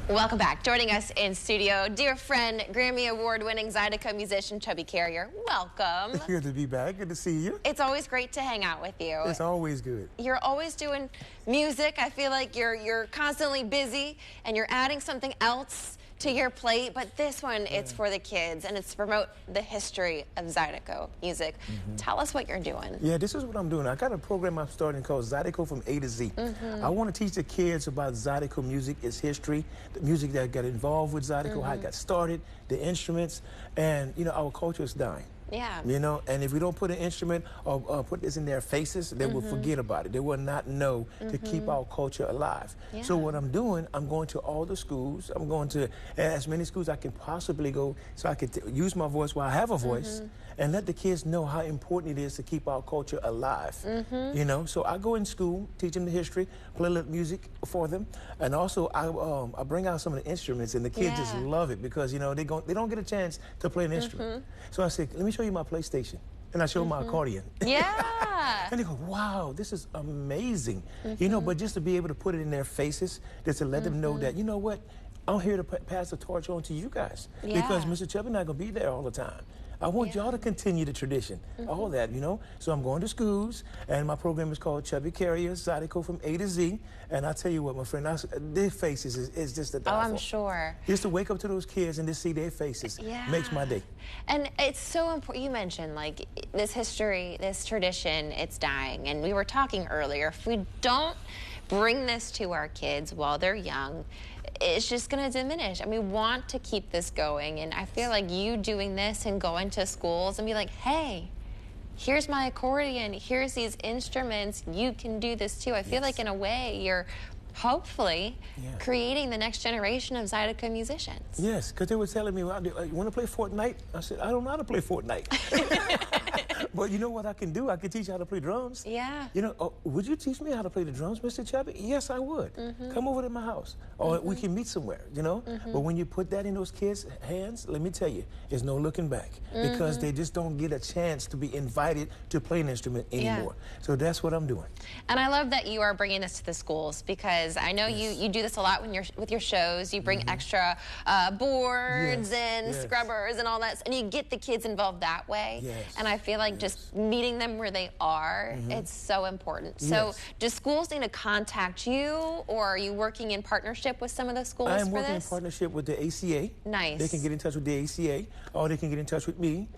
Welcome back. Joining us in studio, dear friend, Grammy Award-winning Zydeco musician Chubby Carrier. Welcome. Good to be back. Good to see you. It's always great to hang out with you. It's always good. You're always doing music. I feel like you're constantly busy and you're adding something else to your plate, but this one, it's for the kids, and it's to promote the history of Zydeco music. Tell us what you're doing. Yeah, this is what I'm doing. I got a program I'm starting called Zydeco from A to Z. I want to teach the kids about Zydeco music, its history, the music that got involved with Zydeco, how it got started, the instruments, and, you know, our culture is dying. Yeah. You know, and if we don't put an instrument or put this in their faces, they will forget about it. They will not know to keep our culture alive. Yeah. So what I'm doing, I'm going to all the schools. I'm going to as many schools I can possibly go so I can use my voice while I have a voice and let the kids know how important it is to keep our culture alive. You know, so I go in school, teach them the history, play a little music for them, and also I bring out some of the instruments, and the kids just love it because, you know, they don't get a chance to play an instrument. So I said, let me show you my PlayStation. And I show them my accordion. Yeah. And they go, wow, this is amazing. You know, but just to be able to put it in their faces, just to let them know that, you know what, I'm here to pass the torch on to you guys. Because Mr. Chubby not gonna be there all the time. I want y'all to continue the tradition, all that, you know. So I'm going to schools, and my program is called Chubby Carrier, Zydeco from A to Z. And I tell you what, my friend, their faces is just a die I'm sure. Just to wake up to those kids and to see their faces makes my day. And it's so important. You mentioned, like, this history, this tradition, it's dying. And we were talking earlier, if we don't bring this to our kids while they're young, it's just going to diminish. And we want to keep this going. And I feel like you doing this and going to schools and be like, hey, here's my accordion, here's these instruments, you can do this too. I feel like in a way you're hopefully creating the next generation of Zydeco musicians. Yes, because they were telling me, well, you want to play Fortnite? I said, I don't know how to play Fortnite. But you know what I can do? I can teach you how to play drums. Yeah. You know, would you teach me how to play the drums, Mr. Chubby? Yes, I would. Come over to my house. Or we can meet somewhere, you know? But when you put that in those kids' hands, let me tell you, there's no looking back. Because they just don't get a chance to be invited to play an instrument anymore. So that's what I'm doing. And I love that you are bringing this to the schools, because I know you do this a lot when you're with your shows. You bring extra boards and scrubbers and all that, and you get the kids involved that way. And I feel like just meeting them where they are, it's so important. So do schools need to contact you, or are you working in partnership with some of those schools for this? I'm working in partnership with the ACA. Nice. They can get in touch with the ACA, or they can get in touch with me,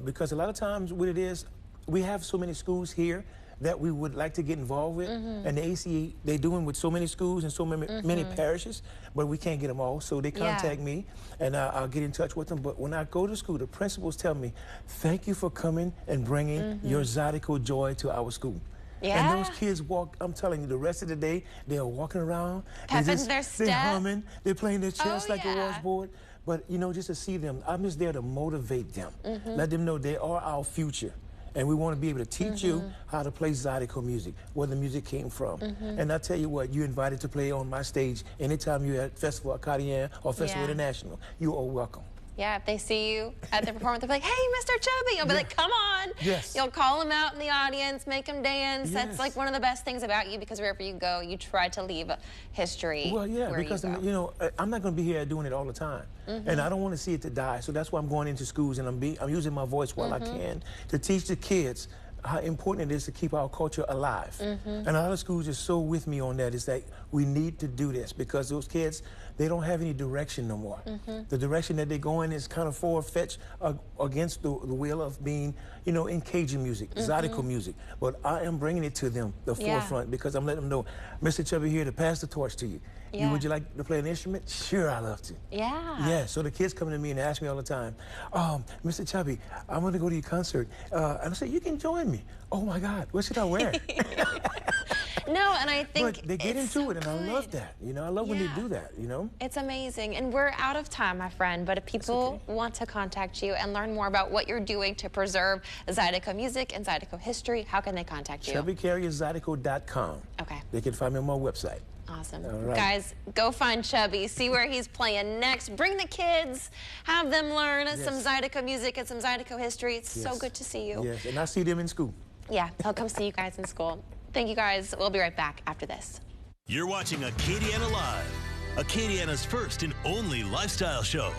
because a lot of times what it is, we have so many schools here that we would like to get involved with, and the ACA, they're doing with so many schools and so many parishes, but we can't get them all, so they contact me, and I'll get in touch with them. But when I go to school, the principals tell me, thank you for coming and bringing your Zydeco joy to our school. And those kids walk, I'm telling you, the rest of the day, they're walking around, they're humming, they're playing their chest like a washboard. But, you know, just to see them, I'm just there to motivate them, let them know they are our future. And we want to be able to teach you how to play Zydeco music, where the music came from. And I tell you what, you're invited to play on my stage anytime you're at Festival Acadiana or Festival International. You are welcome. Yeah, if they see you at the performance, they'll be like, hey, Mr. Chubby. You'll be like, come on. You'll call them out in the audience, make them dance. That's like one of the best things about you, because wherever you go, you try to leave history. Well, because, you know, I'm not going to be here doing it all the time. And I don't want to see it to die. So that's why I'm going into schools, and I'm using my voice while I can to teach the kids how important it is to keep our culture alive. And a lot of schools are so with me on that, is that we need to do this, because those kids, they don't have any direction no more. The direction that they go in is kind of far-fetched against the will of being, you know, in Cajun music, Zydeco music. But I am bringing it to them, the forefront, because I'm letting them know, Mr. Chubby here to pass the torch to you. Would you like to play an instrument? Sure, I love to. Yeah, so the kids come to me and ask me all the time, Mr. Chubby, I'm going to go to your concert. And I say, you can join me. Oh, my God, what should I wear? No, and I think but they get into it, and I love that. You know, I love when they do that, you know? It's amazing. And we're out of time, my friend, but if people want to contact you and learn more about what you're doing to preserve Zydeco music and Zydeco history, how can they contact you? ChubbyCarrierZydeco.com. Okay. They can find me on my website. Awesome. Guys, go find Chubby, see where he's playing next. Bring the kids, have them learn some Zydeco music and some Zydeco history. It's so good to see you. Yes, and I see them in school. Yeah, he'll come see you guys in school. Thank you, guys. We'll be right back after this. You're watching Acadiana Live. Acadiana's first and only lifestyle show.